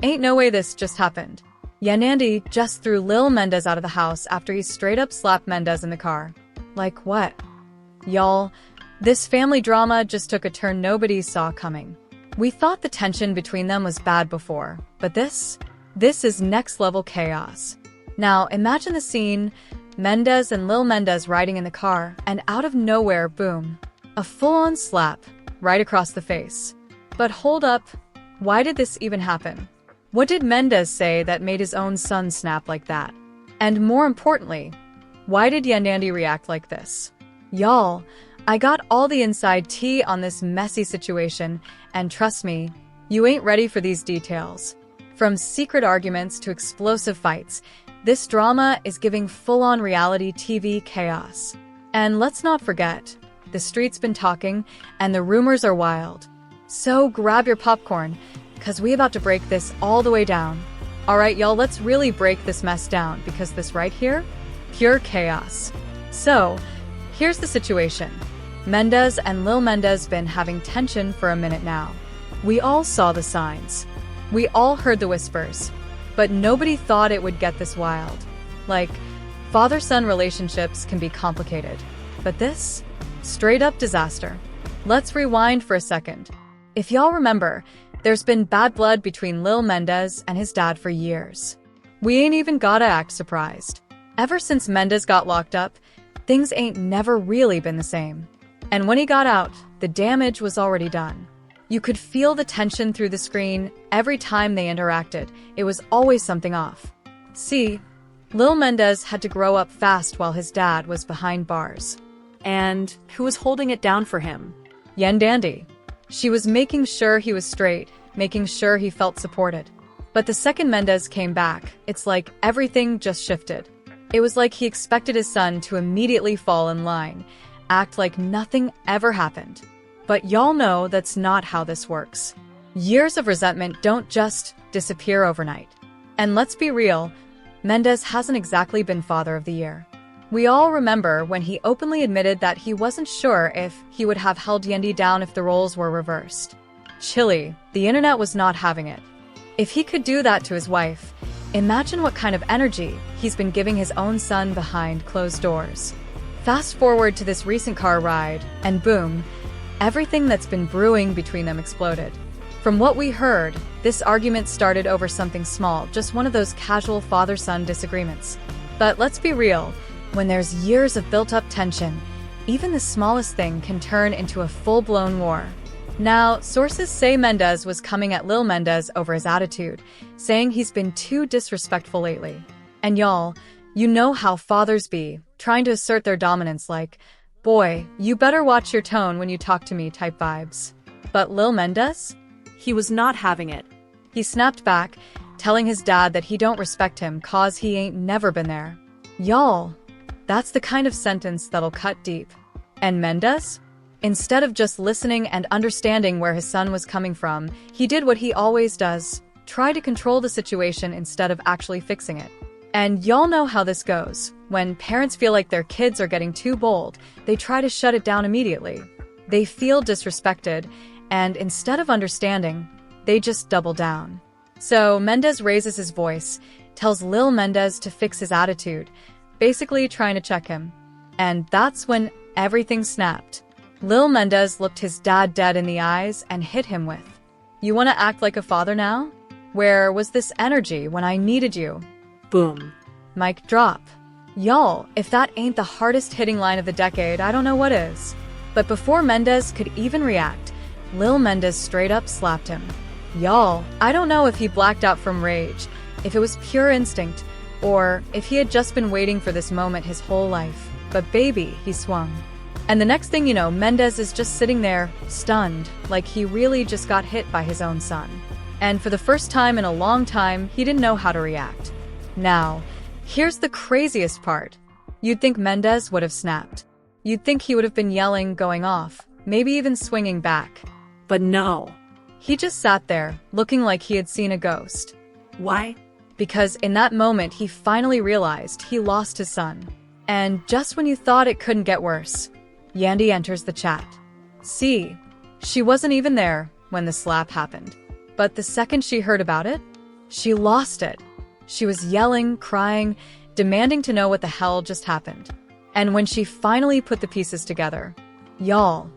Ain't no way this just happened. Yandy just threw Lil Mendeecees out of the house after he straight up slapped Mendeecees in the car. Like what? Y'all, this family drama just took a turn nobody saw coming. We thought the tension between them was bad before, but this is next level chaos. Now imagine the scene, Mendeecees and Lil Mendeecees riding in the car, and out of nowhere, boom, a full-on slap right across the face. But hold up, why did this even happen? What did Mendeecees say that made his own son snap like that? And more importantly, why did Yandy react like this? Y'all, I got all the inside tea on this messy situation, and trust me, you ain't ready for these details. From secret arguments to explosive fights, this drama is giving full-on reality TV chaos. And let's not forget, the street's been talking, and the rumors are wild. So grab your popcorn, cause we about to break this all the way down. Alright y'all, let's really break this mess down, because this right here, pure chaos. So, here's the situation. Mendeecees and Lil Mendeecees been having tension for a minute now. We all saw the signs. We all heard the whispers. But nobody thought it would get this wild. Like, father-son relationships can be complicated. But this? Straight up disaster. Let's rewind for a second. If y'all remember, there's been bad blood between Lil Mendeecees and his dad for years. We ain't even gotta act surprised. Ever since Mendeecees got locked up, things ain't never really been the same. And when he got out, the damage was already done. You could feel the tension through the screen every time they interacted. It was always something off. See, Lil Mendeecees had to grow up fast while his dad was behind bars. And who was holding it down for him? Yandy. She was making sure he was straight, making sure he felt supported. But the second Mendeecees came back, it's like everything just shifted. It was like he expected his son to immediately fall in line, act like nothing ever happened. But y'all know that's not how this works. Years of resentment don't just disappear overnight. And let's be real, Mendeecees hasn't exactly been Father of the Year. We all remember when he openly admitted that he wasn't sure if he would have held Yandy down if the roles were reversed. Chilly, the internet was not having it. If he could do that to his wife, imagine what kind of energy he's been giving his own son behind closed doors. Fast forward to this recent car ride, and boom, everything that's been brewing between them exploded. From what we heard, this argument started over something small, just one of those casual father-son disagreements. But let's be real, when there's years of built-up tension, even the smallest thing can turn into a full-blown war. Now, sources say Mendeecees was coming at Lil Mendeecees over his attitude, saying he's been too disrespectful lately. And y'all, you know how fathers be, trying to assert their dominance like, boy, you better watch your tone when you talk to me type vibes. But Lil Mendeecees? He was not having it. He snapped back, telling his dad that he don't respect him cause he ain't never been there. Y'all, that's the kind of sentence that'll cut deep. And Mendeecees? Instead of just listening and understanding where his son was coming from, he did what he always does, try to control the situation instead of actually fixing it. And y'all know how this goes. When parents feel like their kids are getting too bold, they try to shut it down immediately. They feel disrespected, and instead of understanding, they just double down. So Mendeecees raises his voice, tells Lil Mendeecees to fix his attitude, basically trying to check him. And that's when everything snapped. Lil Mendeecees looked his dad dead in the eyes and hit him with, "You want to act like a father now? Where was this energy when I needed you?" Boom. Mic drop. Y'all, if that ain't the hardest hitting line of the decade, I don't know what is. But before Mendeecees could even react, Lil Mendeecees straight up slapped him. Y'all, I don't know if he blacked out from rage, if it was pure instinct, or if he had just been waiting for this moment his whole life. But baby, he swung. And the next thing you know, Mendeecees is just sitting there, stunned, like he really just got hit by his own son. And for the first time in a long time, he didn't know how to react. Now, here's the craziest part. You'd think Mendeecees would have snapped. You'd think he would have been yelling, going off, maybe even swinging back. But no. He just sat there, looking like he had seen a ghost. Why? Because in that moment, he finally realized he lost his son. And just when you thought it couldn't get worse, Yandy enters the chat. See, she wasn't even there when the slap happened. But the second she heard about it, She lost it. She was yelling, crying, demanding to know what the hell just happened. And when she finally put the pieces together, y'all,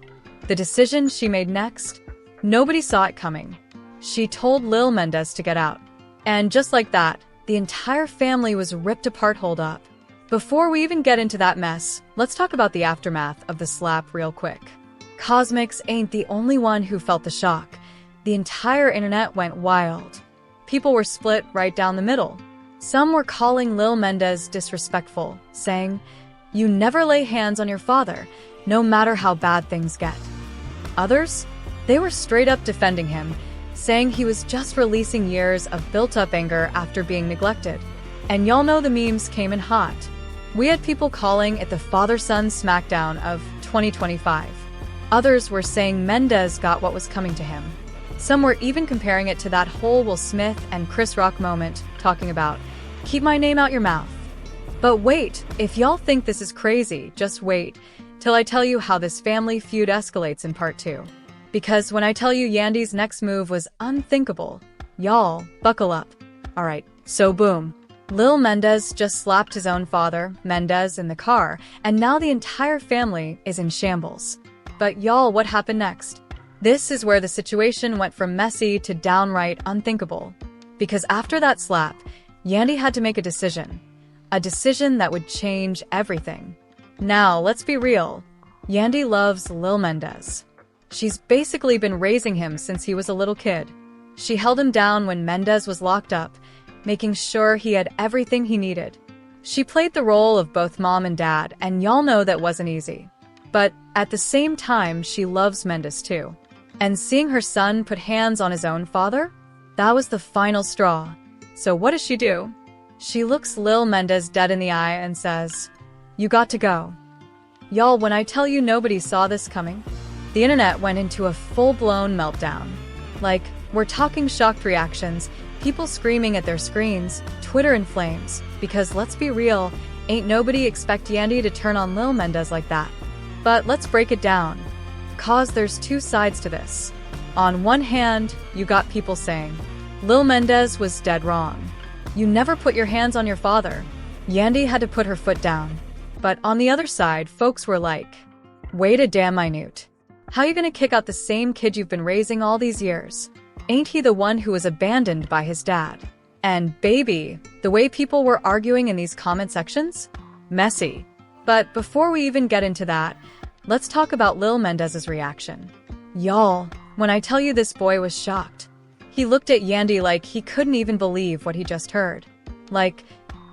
the decision she made next, nobody saw it coming. She told Lil Mendeecees to get out. And just like that, the entire family was ripped apart. Hold up. Before we even get into that mess, let's talk about the aftermath of the slap real quick. Cosmics ain't the only one who felt the shock. The entire internet went wild. People were split right down the middle. Some were calling Lil Mendeecees disrespectful, saying, "You never lay hands on your father, no matter how bad things get." Others, they were straight up defending him, saying he was just releasing years of built-up anger after being neglected. And y'all know the memes came in hot. We had people calling it the father-son smackdown of 2025. Others were saying Mendeecees got what was coming to him. Some were even comparing it to that whole Will Smith and Chris Rock moment, talking about, "Keep my name out your mouth." But wait, if y'all think this is crazy, just wait till I tell you how this family feud escalates in part 2. Because when I tell you Yandy's next move was unthinkable, y'all, buckle up. Alright, so boom. Lil Mendeecees just slapped his own father, Mendeecees, in the car, and now the entire family is in shambles. But y'all, what happened next? This is where the situation went from messy to downright unthinkable. Because after that slap, Yandy had to make a decision. A decision that would change everything. Now, let's be real. Yandy loves Lil Mendeecees. She's basically been raising him since he was a little kid. She held him down when Mendeecees was locked up, making sure he had everything he needed. She played the role of both mom and dad, and y'all know that wasn't easy. But at the same time, she loves Mendeecees too. And seeing her son put hands on his own father? That was the final straw. So what does she do? She looks Lil Mendeecees dead in the eye and says, "You got to go." Y'all, when I tell you nobody saw this coming, the internet went into a full-blown meltdown. Like, we're talking shocked reactions, people screaming at their screens, Twitter in flames, because let's be real, ain't nobody expect Yandy to turn on Lil Mendeecees like that. But let's break it down. Cause there's two sides to this. On one hand, you got people saying, Lil Mendeecees was dead wrong. You never put your hands on your father. Yandy had to put her foot down. But on the other side, folks were like, wait a damn minute. How you gonna kick out the same kid you've been raising all these years? Ain't he the one who was abandoned by his dad? And baby, the way people were arguing in these comment sections? Messy. But before we even get into that, let's talk about Lil Mendeecees' reaction. Y'all, when I tell you this boy was shocked. He looked at Yandy like he couldn't even believe what he just heard. Like,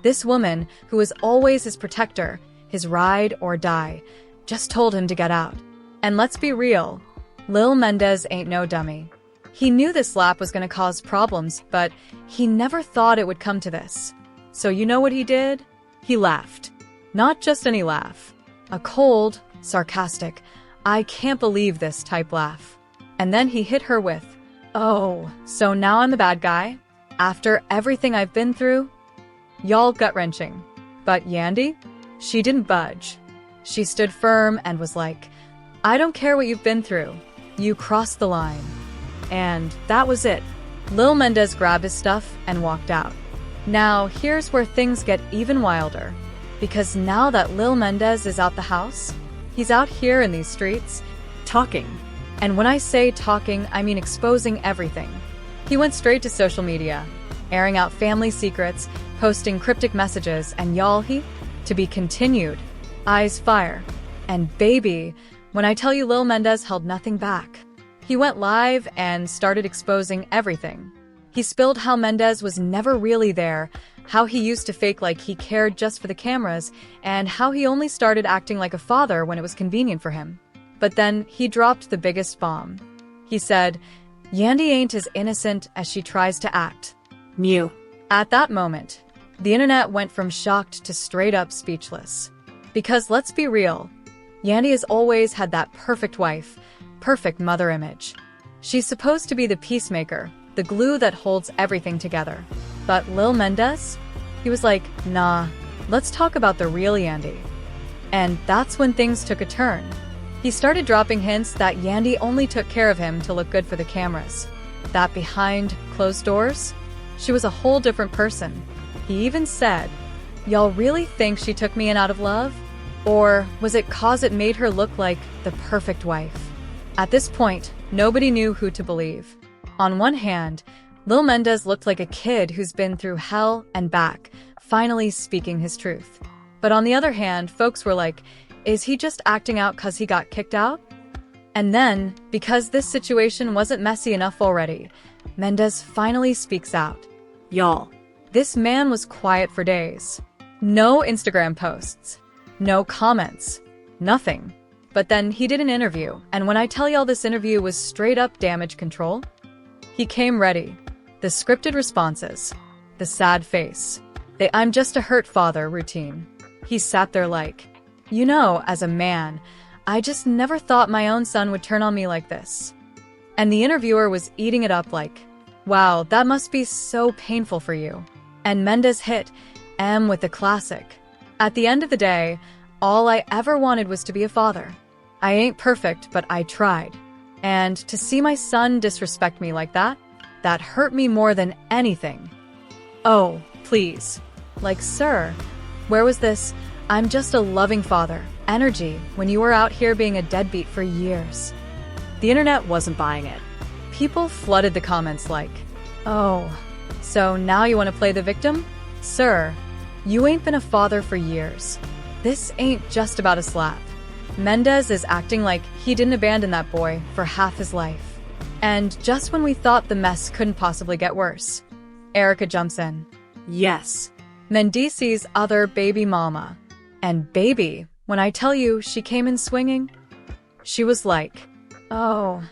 this woman, who was always his protector, his ride or die, just told him to get out. And let's be real, Lil Mendeecees ain't no dummy. He knew this slap was gonna cause problems, but he never thought it would come to this. So you know what he did? He laughed. Not just any laugh. A cold, sarcastic, I can't believe this type laugh. And then he hit her with, oh, so now I'm the bad guy? After everything I've been through? Y'all, gut-wrenching. But Yandy? She didn't budge. She stood firm and was like, I don't care what you've been through. You crossed the line. And that was it. Lil Mendeecees grabbed his stuff and walked out. Now, here's where things get even wilder. Because now that Lil Mendeecees is out the house, he's out here in these streets, talking. And when I say talking, I mean exposing everything. He went straight to social media, airing out family secrets, posting cryptic messages, and y'all, to be continued. Eyes fire. And baby, when I tell you Lil Mendeecees held nothing back. He went live and started exposing everything. He spilled how Mendeecees was never really there, how he used to fake like he cared just for the cameras, and how he only started acting like a father when it was convenient for him. But then he dropped the biggest bomb. He said, Yandy ain't as innocent as she tries to act. Mew. At that moment, the internet went from shocked to straight up speechless. Because let's be real, Yandy has always had that perfect wife, perfect mother image. She's supposed to be the peacemaker, the glue that holds everything together. But Lil Mendeecees? He was like, nah, let's talk about the real Yandy. And that's when things took a turn. He started dropping hints that Yandy only took care of him to look good for the cameras. That behind closed doors, She was a whole different person. He even said, "Y'all really think she took me in out of love? Or was it 'cause it made her look like the perfect wife?" At this point, nobody knew who to believe. On one hand, Lil Mendeecees looked like a kid who's been through hell and back, finally speaking his truth. But on the other hand, folks were like, is he just acting out 'cause he got kicked out? And then, because this situation wasn't messy enough already, Mendeecees finally speaks out. Y'all. This man was quiet for days. No Instagram posts. No comments. Nothing. But then he did an interview, and when I tell y'all this interview was straight up damage control, he came ready. The scripted responses. The sad face. The "I'm just a hurt father" routine. He sat there like, you know, as a man, I just never thought my own son would turn on me like this. And the interviewer was eating it up like, wow, that must be so painful for you. And Mendeecees hit M with the classic. At the end of the day, all I ever wanted was to be a father. I ain't perfect, but I tried. And to see my son disrespect me like that hurt me more than anything. Oh, please. Like, sir, where was this "I'm just a loving father" energy when you were out here being a deadbeat for years? The internet wasn't buying it. People flooded the comments like, oh, so now you want to play the victim? Sir, you ain't been a father for years. This ain't just about a slap. Mendeecees is acting like he didn't abandon that boy for half his life. And just when we thought the mess couldn't possibly get worse, Erica jumps in. Yes. Mendeecees' other baby mama. And baby, when I tell you she came in swinging, she was like, oh,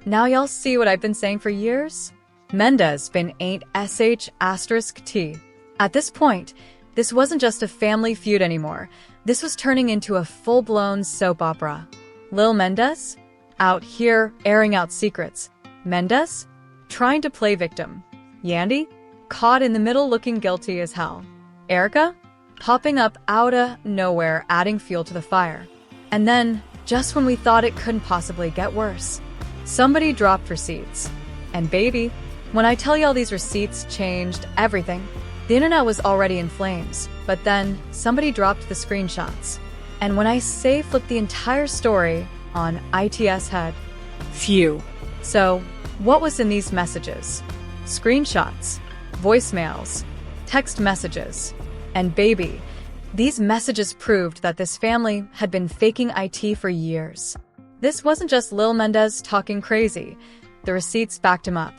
now y'all see what I've been saying for years? Mendeecees been ain't sh*t. At this point, this wasn't just a family feud anymore. This was turning into a full-blown soap opera. Lil Mendeecees, out here airing out secrets. Mendeecees, trying to play victim. Yandy, caught in the middle looking guilty as hell. Erica, popping up outta nowhere, adding fuel to the fire. And then, just when we thought it couldn't possibly get worse, somebody dropped receipts. And baby, when I tell y'all these receipts changed everything. The internet was already in flames, but then somebody dropped the screenshots. And when I say flip the entire story on IT's head. Phew. So, what was in these messages? Screenshots, voicemails, text messages. And baby, these messages proved that this family had been faking IT for years. This wasn't just Lil Mendeecees talking crazy. The receipts backed him up.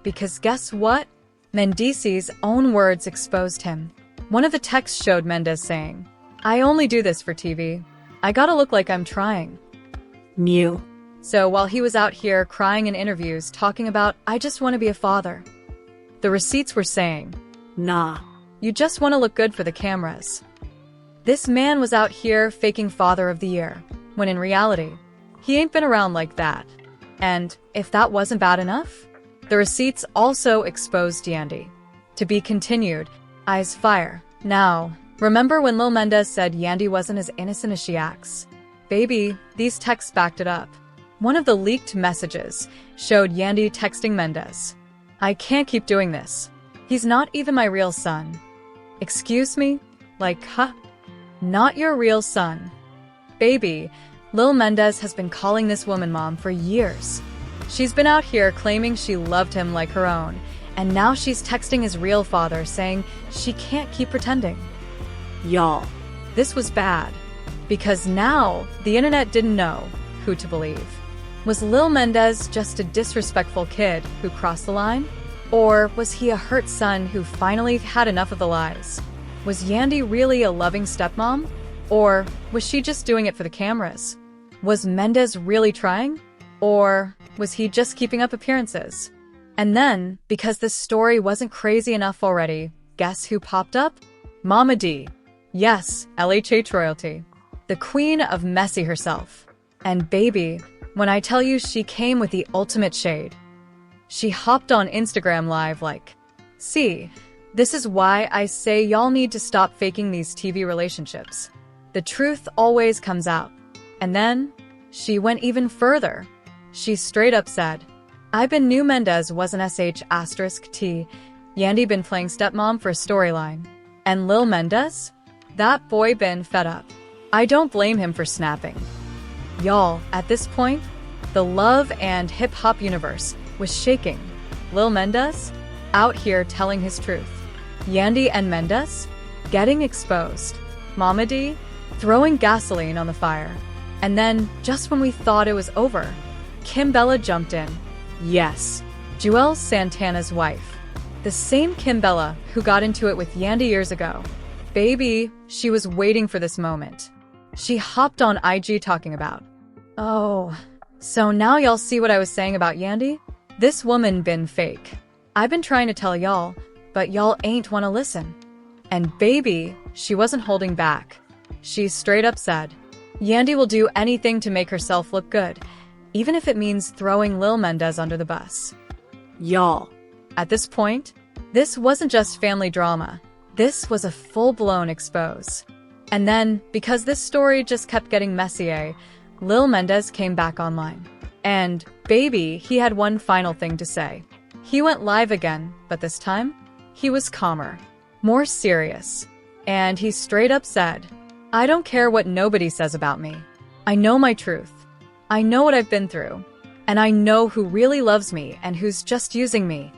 Because guess what? Mendeecees' own words exposed him. One of the texts showed Mendeecees saying, I only do this for TV. I gotta look like I'm trying. Mew. So while he was out here crying in interviews talking about, I just want to be a father, the receipts were saying, nah. You just want to look good for the cameras. This man was out here faking Father of the Year, when in reality, he ain't been around like that. And if that wasn't bad enough, the receipts also exposed Yandy. To be continued, eyes fire. Now, remember when Lil Mendeecees said Yandy wasn't as innocent as she acts? Baby, these texts backed it up. One of the leaked messages showed Yandy texting Mendeecees. I can't keep doing this. He's not even my real son. Excuse me? Like, huh? Not your real son. Baby, Lil Mendeecees has been calling this woman mom for years. She's been out here claiming she loved him like her own, and now she's texting his real father saying she can't keep pretending. Y'all. This was bad, because now the internet didn't know who to believe. Was Lil Mendeecees just a disrespectful kid who crossed the line? Or was he a hurt son who finally had enough of the lies? Was Yandy really a loving stepmom? Or was she just doing it for the cameras? Was Mendeecees really trying? Or was he just keeping up appearances? And then, because this story wasn't crazy enough already, guess who popped up? Mama D. Yes, LHH royalty. The queen of messy herself. And baby, when I tell you she came with the ultimate shade. She hopped on Instagram Live like, see, this is why I say y'all need to stop faking these TV relationships. The truth always comes out. And then, she went even further. She straight up said, I been knew Mendeecees wasn't sh*t, Yandy been playing stepmom for a storyline. And Lil Mendeecees? That boy been fed up. I don't blame him for snapping. Y'all, at this point, the love and hip-hop universe was shaking. Lil Mendeecees out here telling his truth. Yandy and Mendeecees getting exposed. Mama D throwing gasoline on the fire. And then, just when we thought it was over, Kimbella jumped in. Yes, Joel Santana's wife. The same Kimbella who got into it with Yandy years ago. Baby, she was waiting for this moment. She hopped on IG talking about, "Oh, so now y'all see what I was saying about Yandy? This woman been fake. I've been trying to tell y'all, but y'all ain't wanna listen." And baby, she wasn't holding back. She straight up said, Yandy will do anything to make herself look good, even if it means throwing Lil Mendeecees under the bus. Y'all. At this point, this wasn't just family drama. This was a full-blown expose. And then, because this story just kept getting messier, Lil Mendeecees came back online. And, baby, he had one final thing to say. He went live again, but this time, he was calmer, more serious. And he straight up said, "I don't care what nobody says about me. I know my truth. I know what I've been through. And I know who really loves me and who's just using me."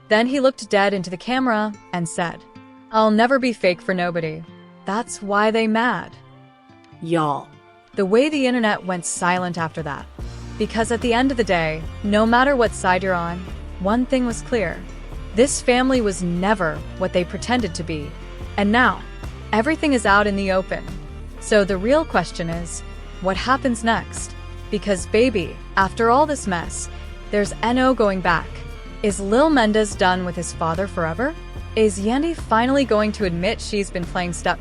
Then he looked dead into the camera and said, "I'll never be fake for nobody. That's why they mad." Y'all. The way the internet went silent after that. Because at the end of the day, no matter what side you're on, one thing was clear. This family was never what they pretended to be. And now, everything is out in the open. So the real question is, what happens next? Because baby, after all this mess, there's no going back. Is Lil Mendeecees done with his father forever? Is Yandy finally going to admit she's been playing stepmom?